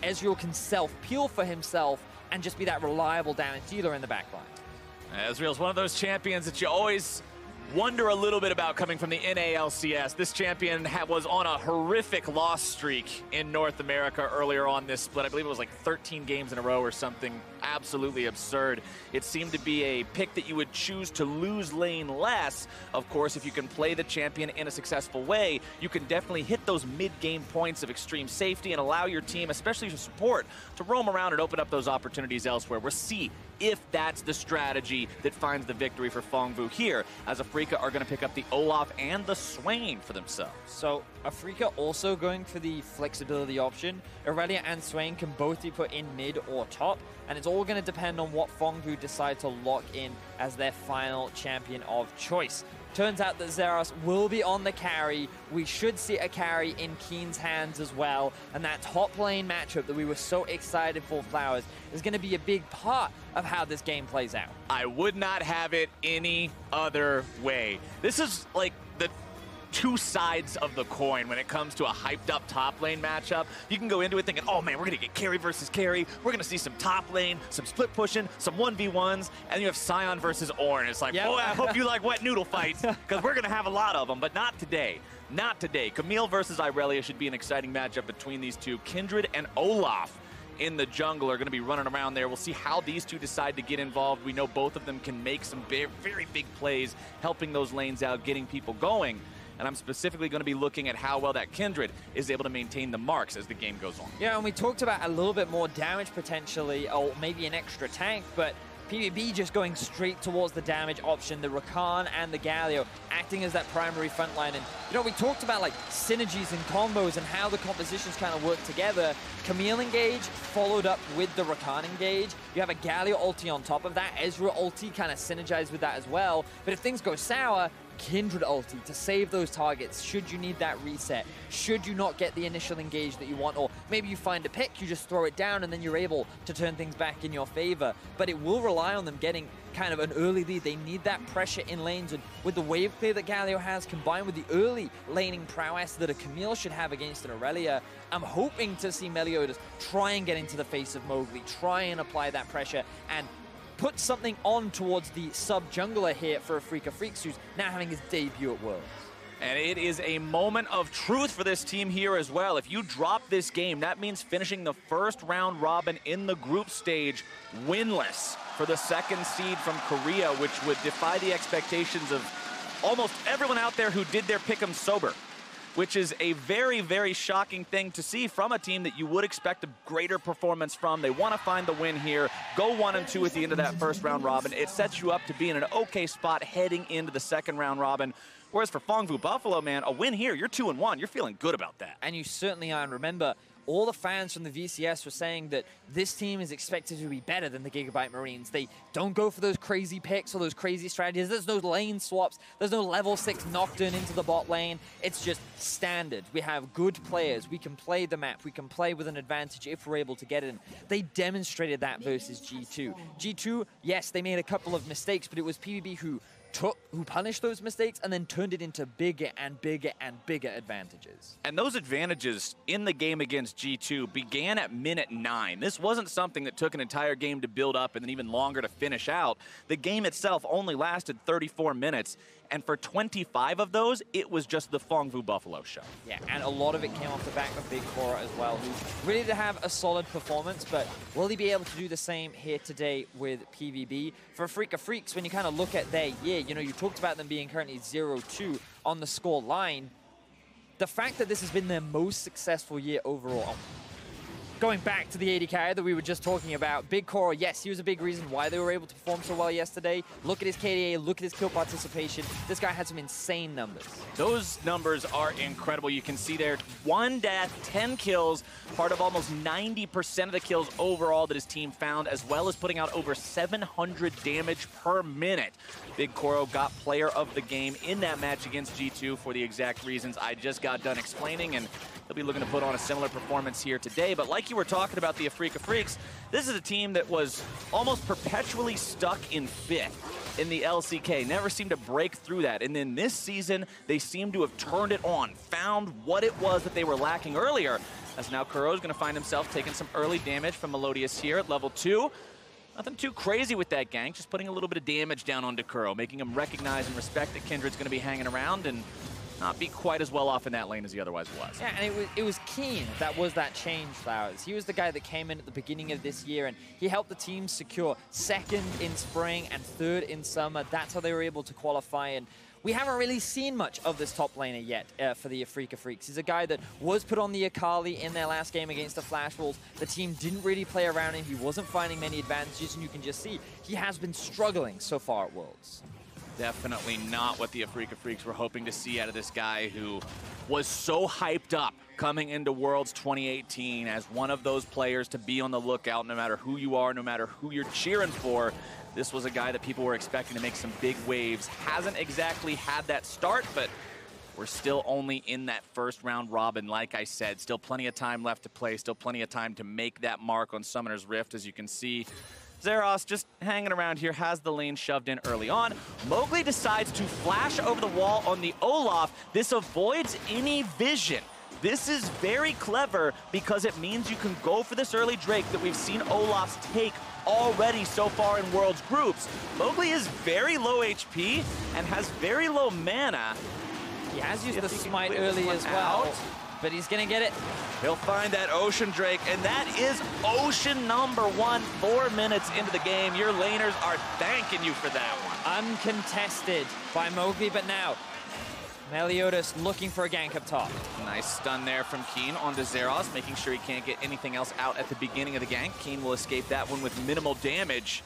Ezreal can self-peel for himself and just be that reliable damage dealer in the backline. Ezreal's one of those champions that you always wonder a little bit about coming from the NALCS. This champion was on a horrific loss streak in North America earlier on this split. I believe it was like 13 games in a row or something absolutely absurd. It seemed to be a pick that you would choose to lose lane less. Of course, if you can play the champion in a successful way, you can definitely hit those mid-game points of extreme safety and allow your team, especially your support, to roam around and open up those opportunities elsewhere. We'll see if that's the strategy that finds the victory for Phong here, as Afreeca are going to pick up the Olaf and the Swain for themselves. So Afreeca also going for the flexibility option. Aurelia and Swain can both be put in mid or top, and it's all going to depend on what Phong decide to lock in as their final champion of choice. Turns out that Zeros will be on the carry. We should see a carry in Keen's hands as well. And that top lane matchup that we were so excited for, Flowers, is going to be a big part of how this game plays out. I would not have it any other way. This is like the two sides of the coin when it comes to a hyped up top lane matchup. You can go into it thinking, oh man, we're gonna get carry versus carry. We're gonna see some top lane, some split pushing, some 1v1s, and you have Sion versus Ornn. It's like, boy, I hope you like wet noodle fights, because we're gonna have a lot of them, but not today. Not today. Camille versus Irelia should be an exciting matchup between these two. Kindred and Olaf in the jungle are going to be running around there. We'll see how these two decide to get involved. We know both of them can make some very, very big plays, helping those lanes out, getting people going. And I'm specifically going to be looking at how well that Kindred is able to maintain the marks as the game goes on. Yeah, and we talked about a little bit more damage potentially, or maybe an extra tank, but PvP just going straight towards the damage option, the Rakan and the Galio acting as that primary front line. And, you know, we talked about, like, synergies and combos and how the compositions kind of work together. Camille engage followed up with the Rakan engage. You have a Galio ulti on top of that. Ezreal ulti kind of synergized with that as well. But if things go sour, Kindred ulti to save those targets should you need that reset, should you not get the initial engage that you want, or maybe you find a pick, you just throw it down and then you're able to turn things back in your favor. But it will rely on them getting kind of an early lead. They need that pressure in lanes, and with the wave clear that Galio has combined with the early laning prowess that a Camille should have against an Aurelia, I'm hoping to see Meliodas try and get into the face of Mowgli, try and apply that pressure and put something on towards the sub-jungler here for Afreeca Freecs, who's now having his debut at Worlds. And it is a moment of truth for this team here as well. If you drop this game, that means finishing the first round robin in the group stage winless for the second seed from Korea, which would defy the expectations of almost everyone out there who did their pick'em sober, which is a very, very shocking thing to see from a team that you would expect a greater performance from. They want to find the win here, go 1-2 at the end of that first round robin. It sets you up to be in an okay spot heading into the second round robin. Whereas for Phong Buffalo, man, a win here, you're 2-1. You're feeling good about that. And you certainly are. And remember, all the fans from the VCS were saying that this team is expected to be better than the Gigabyte Marines. They don't go for those crazy picks or those crazy strategies. There's no lane swaps. There's no level 6 Nocturne into the bot lane. It's just standard. We have good players. We can play the map. We can play with an advantage if we're able to get in. They demonstrated that versus G2. G2, yes, they made a couple of mistakes, but it was PvP who punished those mistakes and then turned it into bigger and bigger and bigger advantages. And those advantages in the game against G2 began at minute 9. This wasn't something that took an entire game to build up and then even longer to finish out. The game itself only lasted 34 minutes. And for 25 of those, it was just the Phong Buffalo show. Yeah, and a lot of it came off the back of Big Cora as well, who's ready to have a solid performance, but will he be able to do the same here today with PvB? For Afreeca Freecs, when you kind of look at their year, you know, you talked about them being currently 0-2 on the score line. The fact that this has been their most successful year overall, going back to the 80 carry that we were just talking about, Big Cora, yes, he was a big reason why they were able to perform so well yesterday. Look at his KDA, look at his kill participation. This guy had some insane numbers. Those numbers are incredible. You can see there, 1 death, 10 kills, part of almost 90% of the kills overall that his team found, as well as putting out over 700 damage per minute. Big Cora got player of the game in that match against G2 for the exact reasons I just got done explaining, and he'll be looking to put on a similar performance here today. But like you were talking about the Afreeca Freecs, this is a team that was almost perpetually stuck in 5th in the LCK, never seemed to break through that. And then this season, they seem to have turned it on, found what it was that they were lacking earlier. as now Kuro's going to find himself taking some early damage from Melodious here at level 2. Nothing too crazy with that gank, just putting a little bit of damage down onto Kuro, making him recognize and respect that Kindred's going to be hanging around and not be quite as well off in that lane as he otherwise was. Yeah, and it was Keen that was that change, Flowers. He was the guy that came in at the beginning of this year, and he helped the team secure 2nd in spring and 3rd in summer. That's how they were able to qualify, and we haven't really seen much of this top laner yet for the Afreeca Freecs. He's a guy that was put on the Akali in their last game against the Flash Wolves. The team didn't really play around him. He wasn't finding many advantages, and you can just see he has been struggling so far at Worlds. Definitely not what the Afreeca Freecs were hoping to see out of this guy who was so hyped up coming into Worlds 2018 as one of those players to be on the lookout no matter who you are, no matter who you're cheering for. This was a guy that people were expecting to make some big waves. Hasn't exactly had that start, but we're still only in that first round robin. Like I said, still plenty of time left to play, still plenty of time to make that mark on Summoner's Rift. As you can see, Zeros just hanging around here, has the lane shoved in early on. Mowgli decides to flash over the wall on the Olaf. This avoids any vision. This is very clever because it means you can go for this early Drake that we've seen Olafs take already so far in Worlds groups. Mowgli is very low HP and has very low mana. He has used the smite early as well, but he's gonna get it. He'll find that Ocean Drake, and that is Ocean number 1, 4 minutes into the game. Your laners are thanking you for that one. Uncontested by Mowgli, but now Meliodas looking for a gank up top. Nice stun there from Keen onto Zeros, making sure he can't get anything else out at the beginning of the gank. Keen will escape that one with minimal damage.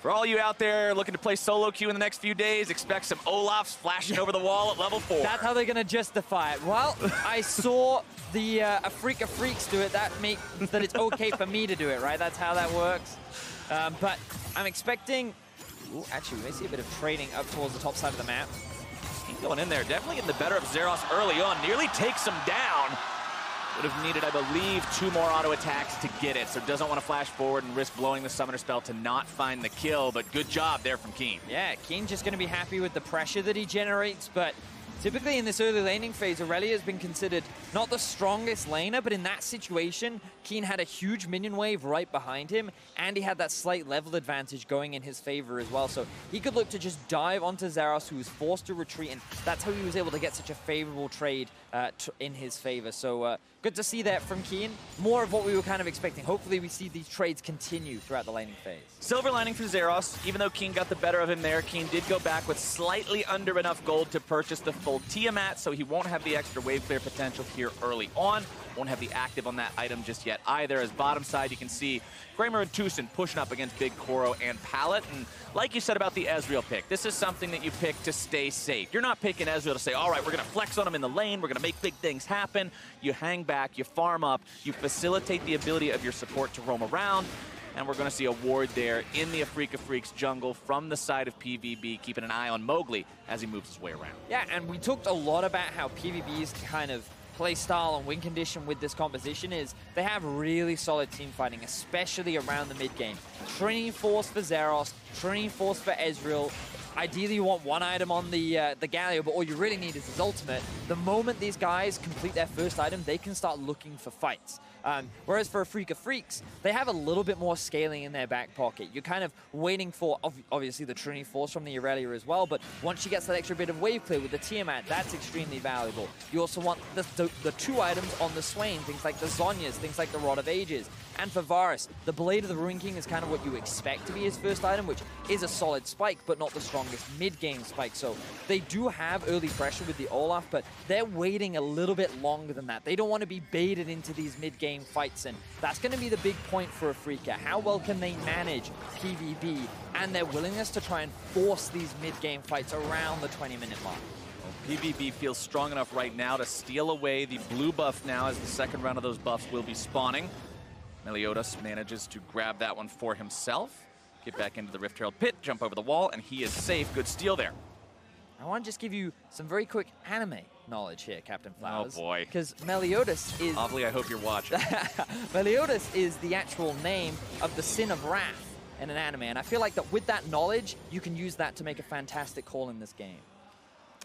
For all you out there looking to play solo queue in the next few days, expect some Olafs flashing over the wall at level 4. That's how they're going to justify it. Well, I saw the Afreeca Freecs do it. That makes that it's okay for me to do it, right? That's how that works. But I'm expecting... Ooh, actually, we may see a bit of trading up towards the top side of the map. Keep going in there. Definitely getting the better of Zeros early on. Nearly takes him down. Would have needed, I believe, 2 more auto attacks to get it, so doesn't want to flash forward and risk blowing the summoner spell to not find the kill, but good job there from Keen. Yeah, Keen just going to be happy with the pressure that he generates, but typically in this early laning phase, Aurelia has been considered not the strongest laner, but in that situation, Keen had a huge minion wave right behind him, and he had that slight level advantage going in his favor as well. So he could look to just dive onto Zeros, who was forced to retreat, and that's how he was able to get such a favorable trade in his favor. So good to see that from Keen. More of what we were kind of expecting. Hopefully we see these trades continue throughout the laning phase. Silver lining for Zeros. Even though Keen got the better of him there, Keen did go back with slightly under enough gold to purchase the full Tiamat, so he won't have the extra wave clear potential here early on. Won't have the active on that item just yet either. As bottom side, you can see Kramer and Tucson pushing up against Big Koro and Pallet. And like you said about the Ezreal pick, this is something that you pick to stay safe. You're not picking Ezreal to say, all right, we're going to flex on him in the lane, we're going to make big things happen. You hang back, you farm up, you facilitate the ability of your support to roam around. And we're going to see a ward there in the Afreeca Freecs jungle from the side of PvB, keeping an eye on Mowgli as he moves his way around. Yeah, and we talked a lot about how PvB's kind of play style and win condition with this composition is they have really solid team fighting, especially around the mid game. Trinity Force for Zeros, Trinity Force for Ezreal. Ideally, you want one item on the Galio, but all you really need is his ultimate. The moment these guys complete their first item, they can start looking for fights. Whereas for Afreeca Freecs, they have a little bit more scaling in their back pocket. You're kind of waiting for, obviously, the Trinity Force from the Aurelia as well, but once she gets that extra bit of wave clear with the Tiamat, that's extremely valuable. You also want the 2 items on the Swain, things like the Zhonya's, things like the Rod of Ages. And for Varus, the Blade of the Ruin King is kind of what you expect to be his first item, which is a solid spike, but not the strongest mid-game spike. So they do have early pressure with the Olaf, but they're waiting a little bit longer than that. They don't want to be baited into these mid-game fights, and that's going to be the big point for Afreeca. How well can they manage PvB and their willingness to try and force these mid-game fights around the 20-minute mark? PvB feels strong enough right now to steal away the blue buff now, as the second round of those buffs will be spawning. Meliodas manages to grab that one for himself, get back into the Rift Herald pit, jump over the wall, and he is safe. Good steal there. I want to just give you some very quick anime knowledge here, Captain Flowers. Oh boy. Because Meliodas is... Obviously, I hope you're watching. Meliodas is the actual name of the Sin of Wrath in an anime, and I feel like that with that knowledge, you can use that to make a fantastic call in this game.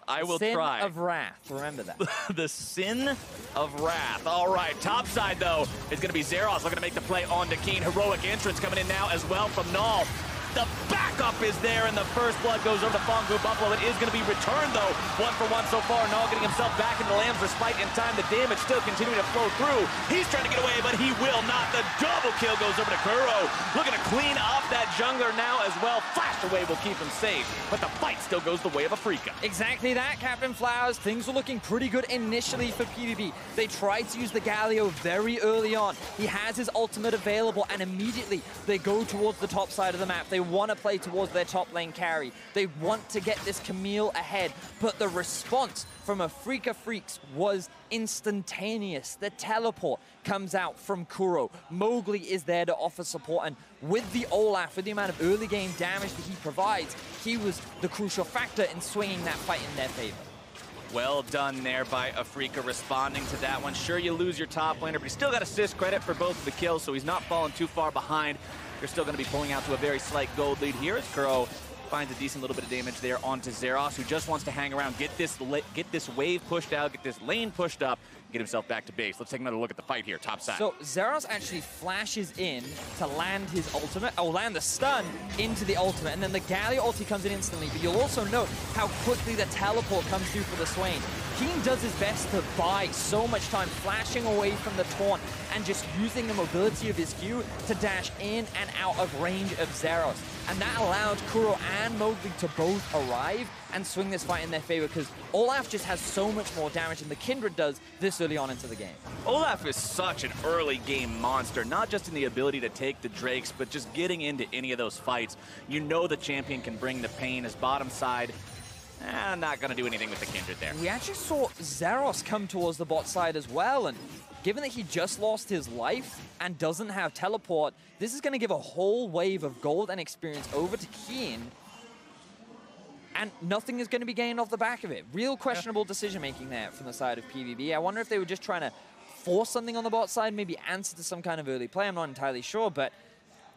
I will Sin try. of Wrath, remember that. The Sin of Wrath. All right, top side, though, is going to be Zeros looking to make the play on Keen. Heroic entrance coming in now as well from Null. The backup is there, and the first blood goes over to Phong Buffalo. It is going to be returned, though. 1-for-1 so far. Null getting himself back into Lamb's respite in time. The damage still continuing to flow through. He's trying to get away, but he will not. The double kill goes over to Kuro. Looking to clean up that jungler now as well. Flash away will keep him safe, but the fight still goes the way of Afreeca. Exactly that, Captain Flowers. Things were looking pretty good initially for PvP. They tried to use the Galio very early on. He has his ultimate available, and immediately they go towards the top side of the map. They want to play towards their top lane carry. They want to get this Camille ahead, but the response from Afreeca Freecs was instantaneous. The teleport comes out from Kuro. Mowgli is there to offer support, and with the Olaf, with the amount of early game damage that he provides, he was the crucial factor in swinging that fight in their favor. Well done there by Afreeca responding to that one. Sure, you lose your top laner, but he still got assist credit for both of the kills, so he's not falling too far behind. They're still going to be pulling out to a very slight gold lead here as Kuro finds a decent little bit of damage there onto Zeros, who just wants to hang around, get this wave pushed out, get this lane pushed up, get himself back to base. Let's take another look at the fight here, top side. So Zeros actually flashes in to land his ultimate, or land the stun into the ultimate, and then the Galio ulti comes in instantly, but you'll also note how quickly the teleport comes through for the Swain. Keen does his best to buy so much time, flashing away from the taunt and just using the mobility of his Q to dash in and out of range of Zeros. And that allowed Kuro and Mowgli to both arrive and swing this fight in their favor, because Olaf just has so much more damage than the Kindred does this early on into the game. Olaf is such an early game monster, not just in the ability to take the Drakes, but just getting into any of those fights. You know the champion can bring the pain. His bottom side, not going to do anything with the Kindred there. We actually saw Zeros come towards the bot side as well, and given that he just lost his life and doesn't have teleport, this is going to give a whole wave of gold and experience over to Keen, and nothing is going to be gained off the back of it. Real questionable decision-making there from the side of PvP. I wonder if they were just trying to force something on the bot side, maybe answer to some kind of early play. I'm not entirely sure, but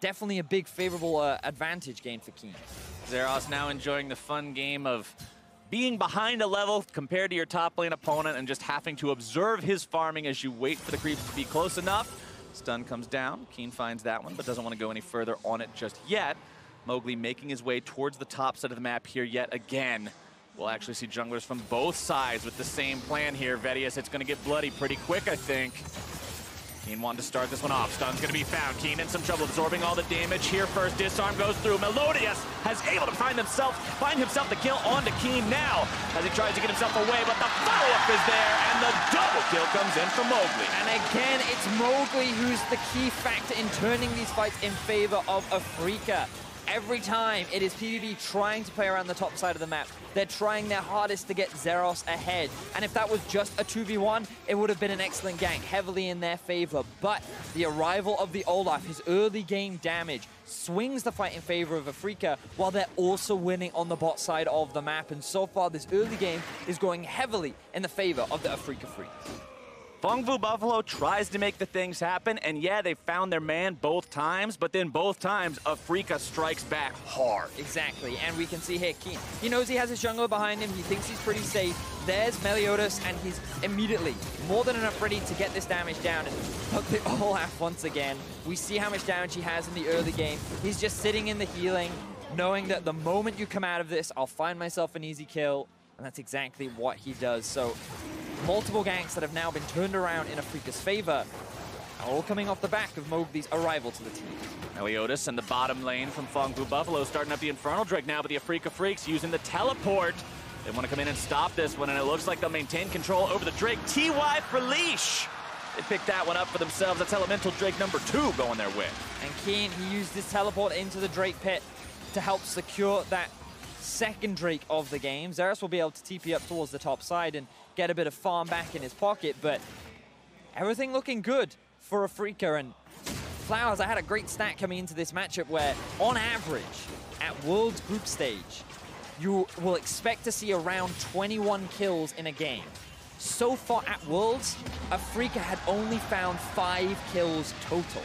definitely a big favorable advantage gained for Keen. Zeros now enjoying the fun game of being behind a level compared to your top lane opponent and just having to observe his farming as you wait for the creeps to be close enough. Stun comes down. Keen finds that one, but doesn't want to go any further on it just yet. Mowgli making his way towards the top side of the map here yet again. We'll actually see junglers from both sides with the same plan here. Vedius, it's going to get bloody pretty quick, I think. Keen wanted to start this one off. Stun's going to be found. Keen in some trouble, absorbing all the damage here first. Disarm goes through. Melodius has able to find himself the kill onto Keen now as he tries to get himself away, but the follow-up is there, and the double kill comes in for Mowgli. And again, it's Mowgli who's the key factor in turning these fights in favor of Afreeca. Every time it is PvP trying to play around the top side of the map. They're trying their hardest to get Zeros ahead. And if that was just a 2v1, it would have been an excellent gank, heavily in their favor. But the arrival of the Olaf, his early game damage, swings the fight in favor of Afreeca, while they're also winning on the bot side of the map. And so far, this early game is going heavily in the favor of the Afreeca Freecs. Phong Buffalo tries to make the things happen, and yeah, they found their man both times, but then both times, Afreeca strikes back hard. Exactly, and we can see here, Keen, he knows he has his jungler behind him, he thinks he's pretty safe. There's Meliodas, and he's immediately more than enough ready to get this damage down. And look, the Olaf once again. We see how much damage he has in the early game. He's just sitting in the healing, knowing that the moment you come out of this, I'll find myself an easy kill, and that's exactly what he does. So, multiple ganks that have now been turned around in Afreeca's favor, all coming off the back of Mowgli's arrival to the team. Meliodas and the bottom lane from Phong Buffalo starting up the Infernal Drake now, but the Afreeca Freecs using the teleport. They want to come in and stop this one, and it looks like they'll maintain control over the Drake. TY for Leash. They picked that one up for themselves. That's Elemental Drake number 2 going their way. And Keen, he used his teleport into the Drake pit to help secure that second Drake of the game. Zeros will be able to TP up towards the top side and get a bit of farm back in his pocket, but everything looking good for Afreeca. And Flowers, I had a great stat coming into this matchup where, on average, at Worlds group stage, you will expect to see around 21 kills in a game. So far at Worlds, Afreeca had only found 5 kills total.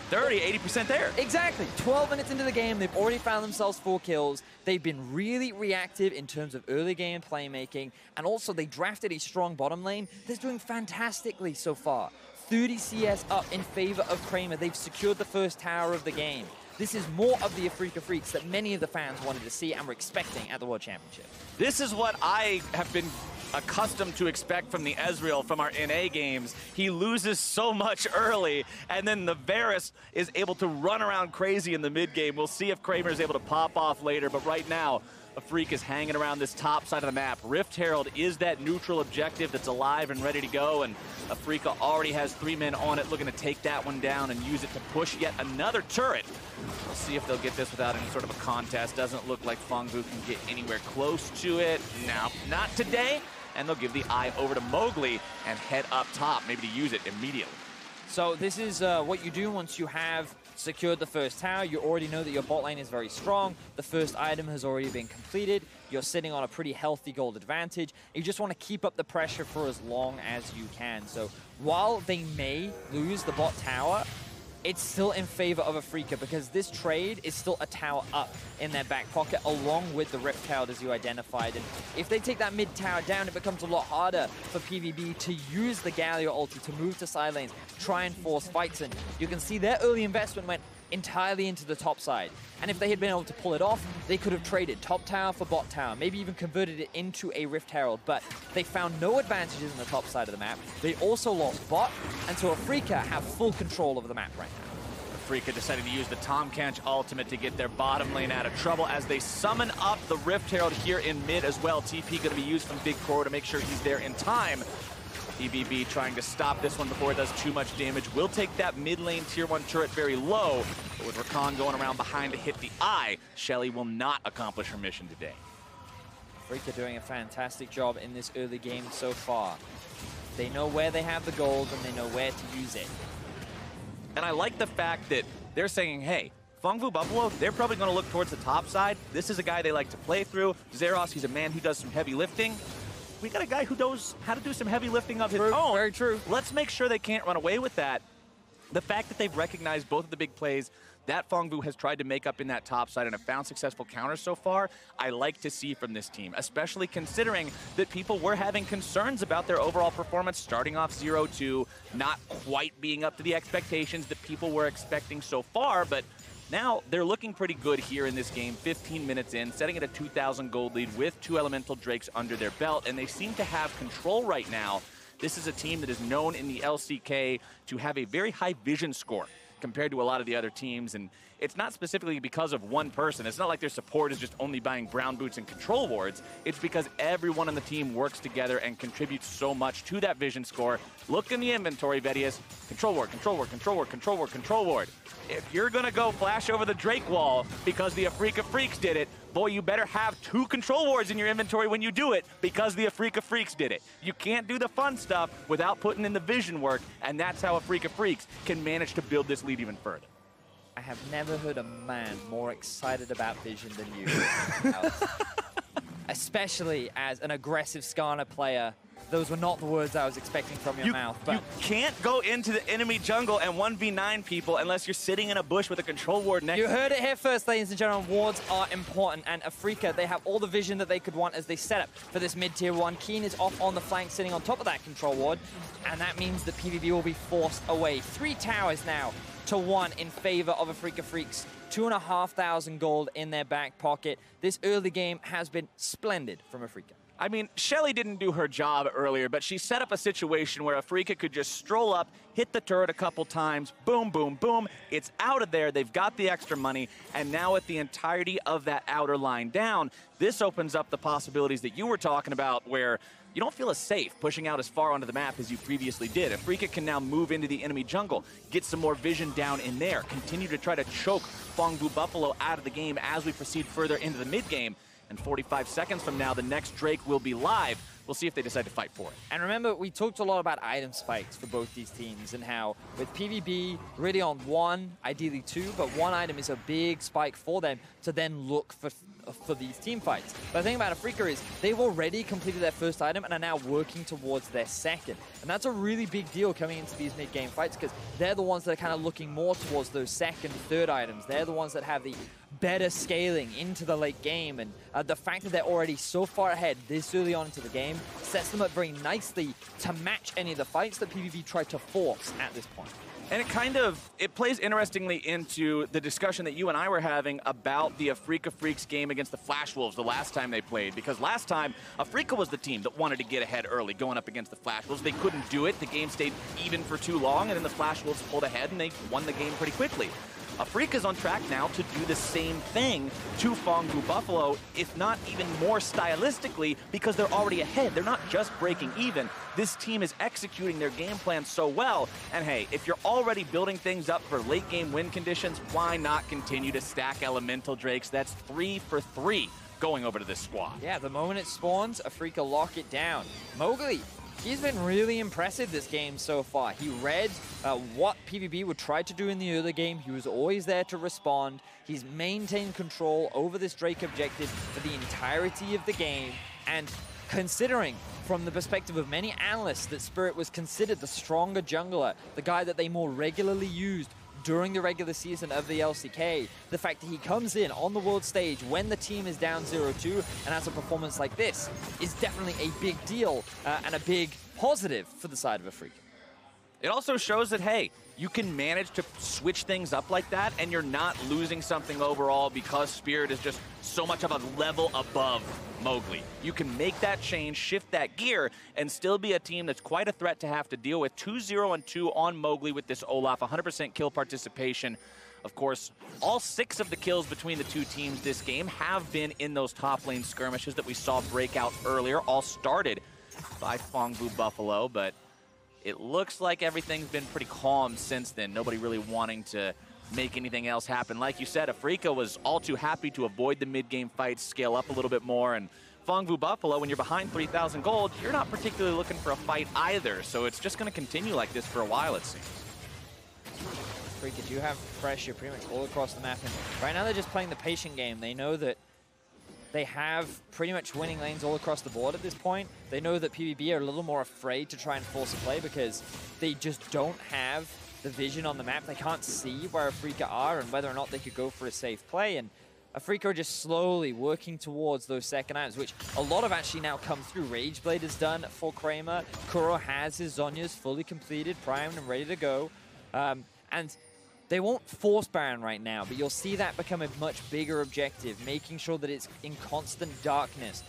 30, 80% there. Exactly. 12 minutes into the game, they've already found themselves 4 kills. They've been really reactive in terms of early game playmaking, and also they drafted a strong bottom lane that's doing fantastically so far. 30 CS up in favor of Kramer. They've secured the first tower of the game. This is more of the Afreeca Freecs that many of the fans wanted to see and were expecting at the World Championship. This is what I have been accustomed to expect from the Ezreal from our NA games. He loses so much early, and then the Varus is able to run around crazy in the mid game. We'll see if Kramer is able to pop off later, but right now, Afreeca is hanging around this top side of the map. Rift Herald is that neutral objective that's alive and ready to go, and Afreeca already has 3 men on it, looking to take that one down and use it to push yet another turret. We'll see if they'll get this without any sort of a contest. Doesn't look like Fongbu can get anywhere close to it. No, not today. And they'll give the eye over to Mowgli and head up top, maybe to use it immediately. So this is what you do once you have secured the first tower. You already know that your bot lane is very strong. The first item has already been completed. You're sitting on a pretty healthy gold advantage. You just want to keep up the pressure for as long as you can. So while they may lose the bot tower, it's still in favor of Afreeca because this trade is still a tower up in their back pocket along with the Rift Herald as you identified. And if they take that mid tower down, it becomes a lot harder for PvB to use the Galio ulti to move to side lanes, try and force fights. And you can see their early investment went entirely into the top side. And if they had been able to pull it off, they could have traded top tower for bot tower, maybe even converted it into a Rift Herald, but they found no advantages in the top side of the map. They also lost bot, and so Afreeca have full control of the map right now. Afreeca decided to use the Tom Kench ultimate to get their bottom lane out of trouble as they summon up the Rift Herald here in mid as well. TP going to be used from Big Core to make sure he's there in time. PvB trying to stop this one before it does too much damage. Will take that mid lane tier 1 turret very low, but with Rakan going around behind to hit the eye, Shelly will not accomplish her mission today. Afreeca doing a fantastic job in this early game so far. They know where they have the gold and they know where to use it. And I like the fact that they're saying, hey, Fongbu Buffalo, they're probably going to look towards the top side. This is a guy they like to play through. Zeros, he's a man who does some heavy lifting. We got a guy who knows how to do some heavy lifting of his own. Very true. Let's make sure they can't run away with that. The fact that they've recognized both of the big plays that Fongbu has tried to make up in that top side and have found successful counters so far, I like to see from this team, especially considering that people were having concerns about their overall performance starting off 0-2, not quite being up to the expectations that people were expecting so far, but now they're looking pretty good here in this game, 15 minutes in, setting at a 2,000 gold lead with 2 Elemental Drakes under their belt, and they seem to have control right now. This is a team that is known in the LCK to have a very high vision score compared to a lot of the other teams, and it's not specifically because of one person. It's not like their support is just only buying brown boots and control wards. It's because everyone on the team works together and contributes so much to that vision score. Look in the inventory, Vedius. Control ward, control ward, control ward, control ward, control ward. If you're gonna go flash over the Drake wall because the Afreeca Freecs did it, boy, you better have 2 control wards in your inventory when you do it because the Afreeca Freecs did it. You can't do the fun stuff without putting in the vision work, and that's how Afreeca Freecs can manage to build this lead even further. I have never heard a man more excited about vision than you, Alex. Especially as an aggressive Skarner player. Those were not the words I was expecting from your mouth. But you can't go into the enemy jungle and 1v9 people unless you're sitting in a bush with a control ward next to you. You heard it here first, ladies and gentlemen. Wards are important, and Afreeca, they have all the vision that they could want as they set up for this mid-tier 1. Keen is off on the flank, sitting on top of that control ward, and that means that PvB will be forced away. 3 towers now to 1 in favor of Afreeca Freecs. 2,500 gold in their back pocket. This early game has been splendid from Afreeca. I mean, Shelly didn't do her job earlier, but she set up a situation where Afreeca could just stroll up, hit the turret a couple times, boom, boom, boom. It's out of there. They've got the extra money, and now with the entirety of that outer line down, this opens up the possibilities that you were talking about where you don't feel as safe pushing out as far onto the map as you previously did. Afreeca can now move into the enemy jungle, get some more vision down in there, continue to try to choke Fongbu Buffalo out of the game as we proceed further into the mid-game. And 45 seconds from now, the next Drake will be live. We'll see if they decide to fight for it. And remember, we talked a lot about item spikes for both these teams and how with PvB really on 1, ideally 2, but 1 item is a big spike for them to then look for for these team fights. But the thing about Afreeca is they've already completed their first item and are now working towards their second. And that's a really big deal coming into these mid-game fights because they're the ones that are kind of looking more towards those second, third items. They're the ones that have the better scaling into the late game, and the fact that they're already so far ahead this early on into the game sets them up very nicely to match any of the fights that PvP tried to force at this point. And it plays interestingly into the discussion that you and I were having about the Afreeca Freecs game against the Flash Wolves the last time they played. Because last time, Afreeca was the team that wanted to get ahead early going up against the Flash Wolves. They couldn't do it. The game stayed even for too long, and then the Flash Wolves pulled ahead, and they won the game pretty quickly. Afreeca's on track now to do the same thing to Phong Vu Buffalo, if not even more stylistically, because they're already ahead. They're not just breaking even. This team is executing their game plan so well. And hey, if you're already building things up for late game win conditions, why not continue to stack Elemental Drakes? That's 3 for 3 going over to this squad. Yeah, the moment it spawns, Afreeca lock it down. Mowgli, he's been really impressive this game so far. He read what PvP would try to do in the early game. He was always there to respond. He's maintained control over this Drake objective for the entirety of the game. And considering from the perspective of many analysts that Spirit was considered the stronger jungler, the guy that they more regularly used during the regular season of the LCK, the fact that he comes in on the world stage when the team is down 0-2 and has a performance like this is definitely a big deal and a big positive for the side of Afreeca. It also shows that, hey, you can manage to switch things up like that and you're not losing something overall because Spirit is just so much of a level above Mowgli. You can make that change, shift that gear, and still be a team that's quite a threat to have to deal with. 2-0-2 on Mowgli with this Olaf, 100% kill participation. Of course, all 6 of the kills between the two teams this game have been in those top lane skirmishes that we saw break out earlier, all started by Phong Vu Buffalo, but it looks like everything's been pretty calm since then. Nobody really wanting to make anything else happen. Like you said, Afreeca was all too happy to avoid the mid-game fights, scale up a little bit more, and Phong Vu Buffalo, when you're behind 3,000 gold, you're not particularly looking for a fight either, so it's just going to continue like this for a while, it seems. Afreeca do have pressure pretty much all across the map, and right now they're just playing the patient game. They know that they have pretty much winning lanes all across the board at this point. They know that PvP are a little more afraid to try and force a play because they just don't have the vision on the map. They can't see where Afreeca are and whether or not they could go for a safe play. And Afreeca are just slowly working towards those second items, which a lot of actually now come through. Rageblade is done for Kramer. Kuro has his Zhonya's fully completed, primed and ready to go. And they won't force Baron right now, but you'll see that become a much bigger objective, making sure that it's in constant darkness.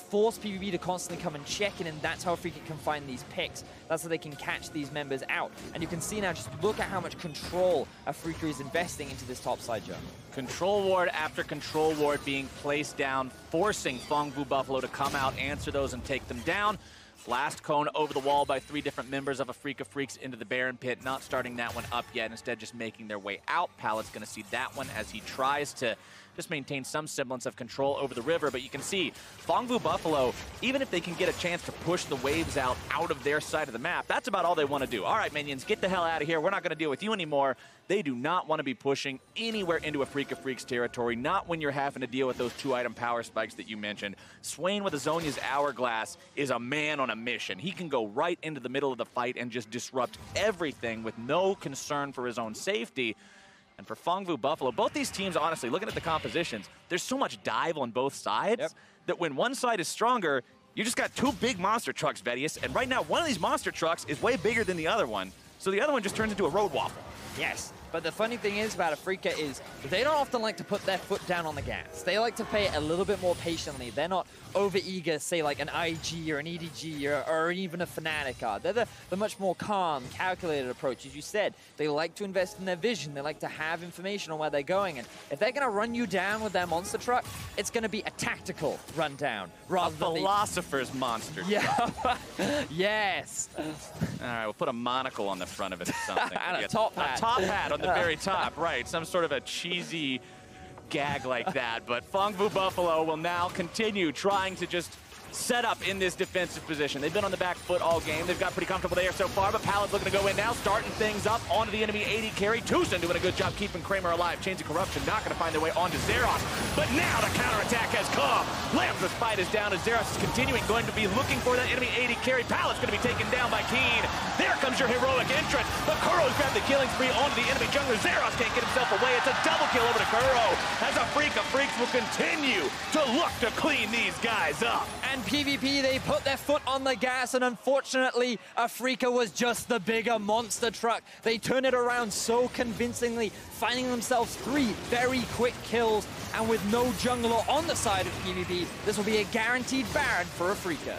Force PvP to constantly come and check in, and that's how Afreeca can find these picks. That's how they can catch these members out. And you can see now, just look at how much control Afreeca is investing into this topside jungle. Control ward after control ward being placed down, forcing Phong Vu Buffalo to come out, answer those, and take them down. Blast cone over the wall by 3 different members of Afreeca Freecs into the Baron pit, not starting that one up yet, instead just making their way out. Pallet's going to see that one as he tries to just maintain some semblance of control over the river, but you can see Phong Vu Buffalo, even if they can get a chance to push the waves out of their side of the map, that's about all they want to do. All right, minions, get the hell out of here. We're not going to deal with you anymore. They do not want to be pushing anywhere into Afreeca Freecs territory, not when you're having to deal with those 2-item power spikes that you mentioned. Swain with Azonia's Hourglass is a man on a mission. He can go right into the middle of the fight and just disrupt everything with no concern for his own safety. And for Phong Vu Buffalo, both these teams, honestly, looking at the compositions, there's so much dive on both sides that when one side is stronger, you just got 2 big monster trucks, Vedius, and right now one of these monster trucks is way bigger than the other one, so the other one just turns into a road waffle. Yes, but the funny thing is about Afreeca is they don't often like to put their foot down on the gas. They like to play a little bit more patiently. They're not over-eager, say, like an IG or an EDG or even a Fnatic are. They're the much more calm, calculated approach. As you said, they like to invest in their vision. They like to have information on where they're going. And if they're going to run you down with their monster truck, it's going to be a tactical rundown rather than a philosopher's monster truck. Yeah. Yes. All right, we'll put a monocle on the front of it or something. And a top hat. A top hat on the very top, right. Some sort of a cheesy gag like that. But Phong Vu Buffalo will now continue trying to just set up in this defensive position. They've been on the back foot all game. They've got pretty comfortable there so far, but Palad's looking to go in now, starting things up onto the enemy AD carry. Tucson doing a good job keeping Kramer alive. Chains of Corruption not going to find their way onto Zeros, but now the counterattack has come. Lamb's fight is down as Zeros is continuing, going to be looking for that enemy AD carry. Palad's going to be taken down by Keen. There comes your heroic entrance, but Kuro's grabbed the killing spree onto the enemy jungler. Zeros can't get himself away. It's a double kill over to Kuro, as Afreeca Freecs will continue to look to clean these guys up. And PvP, they put their foot on the gas, and unfortunately, Afreeca was just the bigger monster truck. They turn it around so convincingly, finding themselves 3 very quick kills, and with no jungler on the side of PvP, this will be a guaranteed Baron for Afreeca.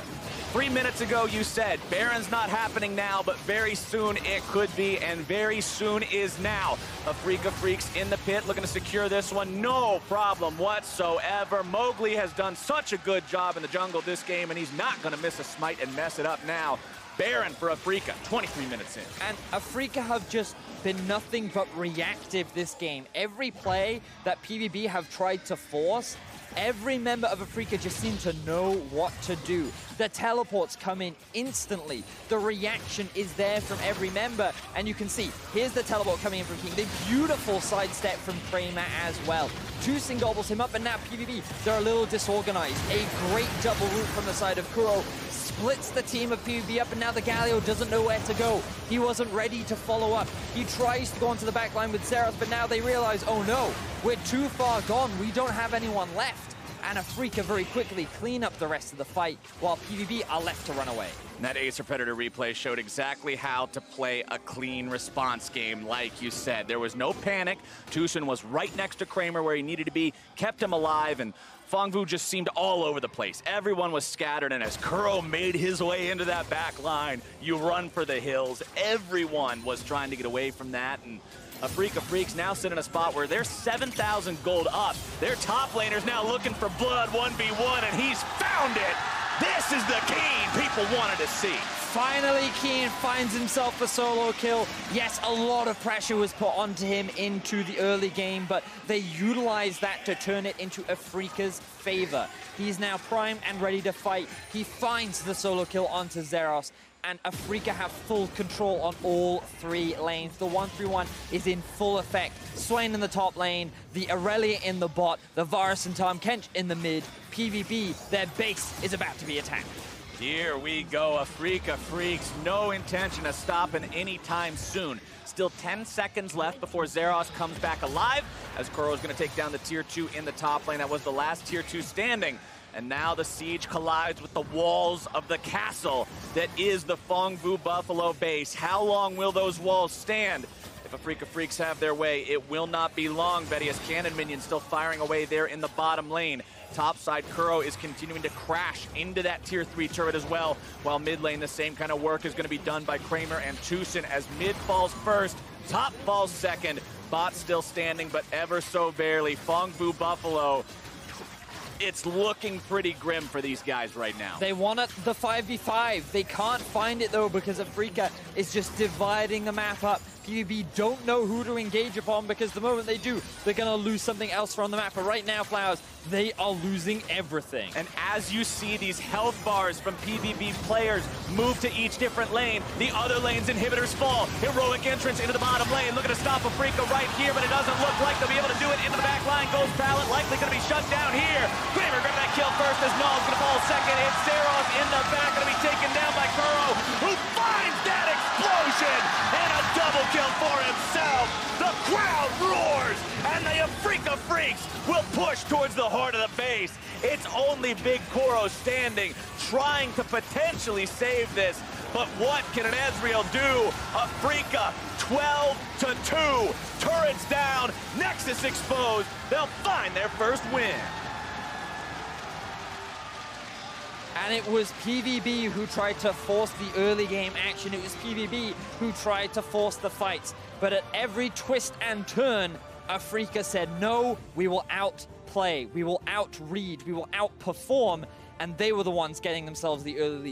3 minutes ago, you said, Baron's not happening now, but very soon it could be, and very soon is now. Afreeca Freecs in the pit, looking to secure this one, no problem whatsoever. Mowgli has done such a good job in the jungle this game, and he's not going to miss a smite and mess it up now. Baron for Afreeca, 23 minutes in. And Afreeca have just been nothing but reactive this game. Every play that PvP have tried to force, every member of Afreeca just seemed to know what to do. The teleports come in instantly. The reaction is there from every member. And you can see, here's the teleport coming in from King. The beautiful sidestep from Kramer as well. Tucson gobbles him up, and now PvP, they're a little disorganized. A great double root from the side of Kuro. Splits the team of PvP up, and now the Galio doesn't know where to go. He wasn't ready to follow up. He tries to go onto the back line with Zeros, but now they realize, oh no, we're too far gone. We don't have anyone left. And Afreeca very quickly clean up the rest of the fight, while PvP are left to run away. And that Acer Predator replay showed exactly how to play a clean response game, like you said. There was no panic. Tucson was right next to Kramer where he needed to be, kept him alive, and Phong Vu just seemed all over the place. Everyone was scattered, and as Kuro made his way into that back line, you run for the hills. Everyone was trying to get away from that, and Afreeca Freecs now sit in a spot where they're 7,000 gold up. Their top laner's now looking for blood 1v1, and he's found it. This is the Keen people wanted to see. Finally, Keen finds himself a solo kill. Yes, a lot of pressure was put onto him into the early game, but they utilized that to turn it into Afreeca's favor. He's now primed and ready to fight. He finds the solo kill onto Zeros, and Afreeca have full control on all 3 lanes. The 1-3-1 is in full effect. Swain in the top lane, the Aurelia in the bot, the Varus and Tahm Kench in the mid. PvP, their base is about to be attacked. Here we go, Afreeca Freecs, no intention of stopping anytime soon. Still 10 seconds left before Zeros comes back alive, as Kuro is going to take down the tier 2 in the top lane. That was the last tier 2 standing. And now the siege collides with the walls of the castle that is the Phong Vu Buffalo base. How long will those walls stand? If Afreeca Freecs have their way, it will not be long, Betty, as cannon minions still firing away there in the bottom lane. Topside, Kuro is continuing to crash into that tier 3 turret as well, while mid lane, the same kind of work is going to be done by Kramer and Tucson as mid falls first, top falls second, bot still standing, but ever so barely. Phong Vu Buffalo, it's looking pretty grim for these guys right now. They want it, the 5v5. They can't find it though, because Afreeca is just dividing the map up. PvP don't know who to engage upon, because the moment they do, they're going to lose something else from the map. But right now, Flowers, they are losing everything. And as you see these health bars from PvP players move to each different lane, the other lane's inhibitors fall. Heroic entrance into the bottom lane, looking to stop Afreeca right here, but it doesn't look like they'll be able to do it. Into the back line goes Pallet, likely going to be shut down here. Kramer grabbing that kill first as Null's going to fall second. It's Zeros in the back, going to be taken down by Kuro, who finds that explosion and a double kill for himself. The crowd roars, and the Afreeca Freecs will push towards the heart of the base. It's only Big Kuro standing, trying to potentially save this. But what can an Ezreal do? Afreeca 12-2. Turrets down, Nexus exposed. They'll find their first win. And it was PvP who tried to force the early game action. It was PvP who tried to force the fights. But at every twist and turn, Afreeca said, no, we will outplay, we will outread, we will outperform. And they were the ones getting themselves the early lead.